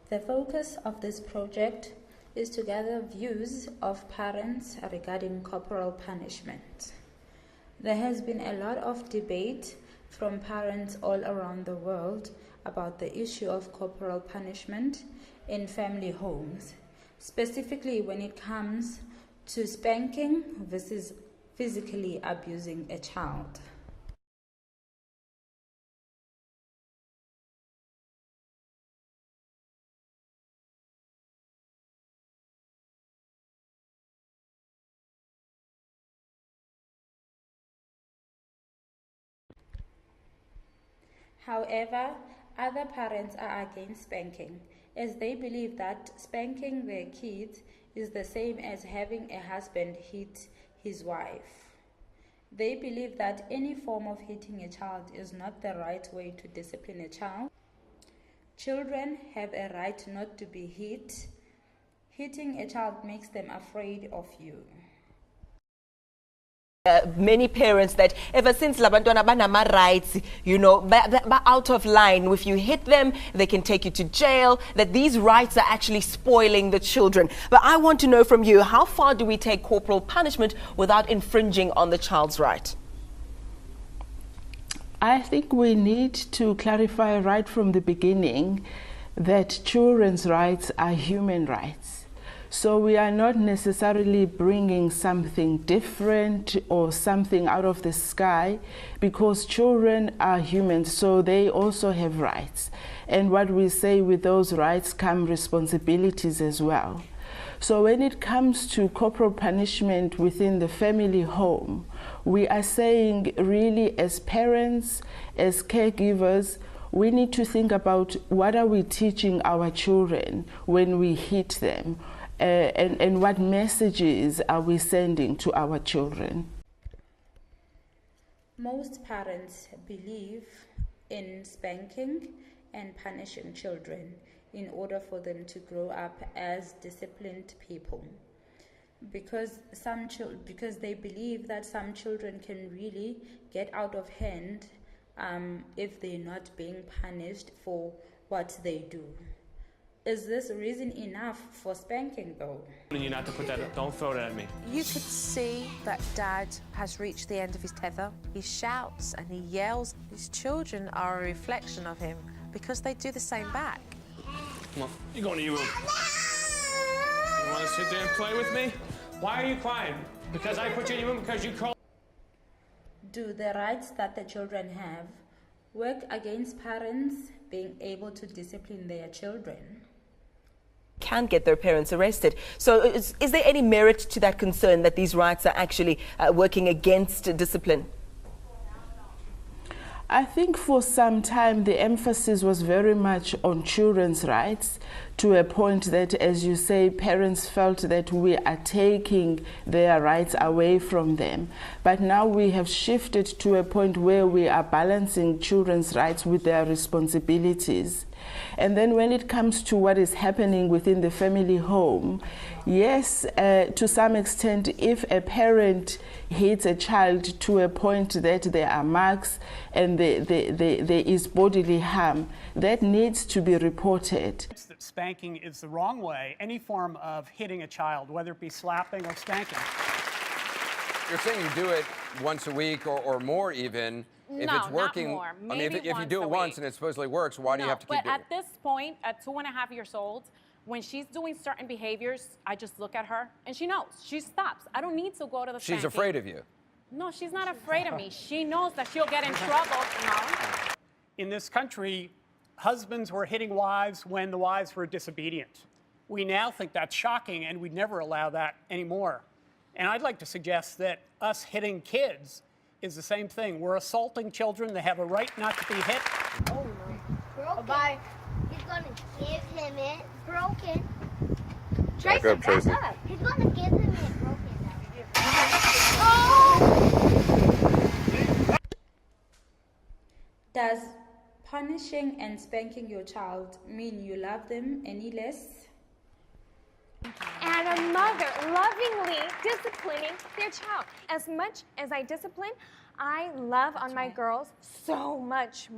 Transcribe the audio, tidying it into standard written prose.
The focus of this project is to gather views of parents regarding corporal punishment. There has been a lot of debate from parents all around the world about the issue of corporal punishment in family homes, specifically when it comes to spanking versus physically abusing a child. However, other parents are against spanking, as they believe that spanking their kids is the same as having a husband hit his wife. They believe that any form of hitting a child is not the right way to discipline a child. Children have a right not to be hit. Hitting a child makes them afraid of you. Many parents that ever since labantwana banama rights, you know, but out of line. If you hit them, they can take you to jail, that these rights are actually spoiling the children. But I want to know from you, how far do we take corporal punishment without infringing on the child's right? I think we need to clarify right from the beginning that children's rights are human rights. So we are not necessarily bringing something different or something out of the sky, because children are humans, so they also have rights. And what we say, with those rights come responsibilities as well. So when it comes to corporal punishment within the family home, we are saying, really, as parents, as caregivers, we need to think about what are we teaching our children when we hit them. And what messages are we sending to our children? Most parents believe in spanking and punishing children in order for them to grow up as disciplined people, because they believe that some children can really get out of hand if they're not being punished for what they do. Is this reason enough for spanking, though? You not to put that up. Don't throw that at me. You could see that Dad has reached the end of his tether. He shouts and he yells. His children are a reflection of him because they do the same back. Come on, you go into your room. You want to sit there and play with me? Why are you crying? Because I put you in your room because you called? Do the rights that the children have work against parents being able to discipline their children? Can get their parents arrested. So is there any merit to that concern that these rights are actually working against discipline? I think for some time the emphasis was very much on children's rights, to a point that, as you say, parents felt that we are taking their rights away from them. But now we have shifted to a point where we are balancing children's rights with their responsibilities. And then when it comes to what is happening within the family home, yes, to some extent, if a parent hits a child to a point that there are marks and there is bodily harm, that needs to be reported. That spanking is the wrong way. Any form of hitting a child, whether it be slapping or spanking. You're saying you do it once a week or more even. If it's working, not more. I mean, if you do it once and it supposedly works, why do you have to keep doing it? But at this point, at 2.5 years old, when she's doing certain behaviors, I just look at her and she knows. She stops. I don't need to go to the She's spanking. afraid of you. No, she's not afraid of me. She knows that she'll get in trouble. No. In this country, husbands were hitting wives when the wives were disobedient. We now think that's shocking, and we'd never allow that anymore. And I'd like to suggest that us hitting kids is the same thing. We're assaulting children. They have a right not to be hit. Oh, no. Bye-bye. He's going to give him it broken. Tracy, back up. He's going to give him it broken. Oh! Does punishing and spanking your child mean you love them any less? And a mother lovingly disciplining their child. As much as I discipline, I love on my girls so much more.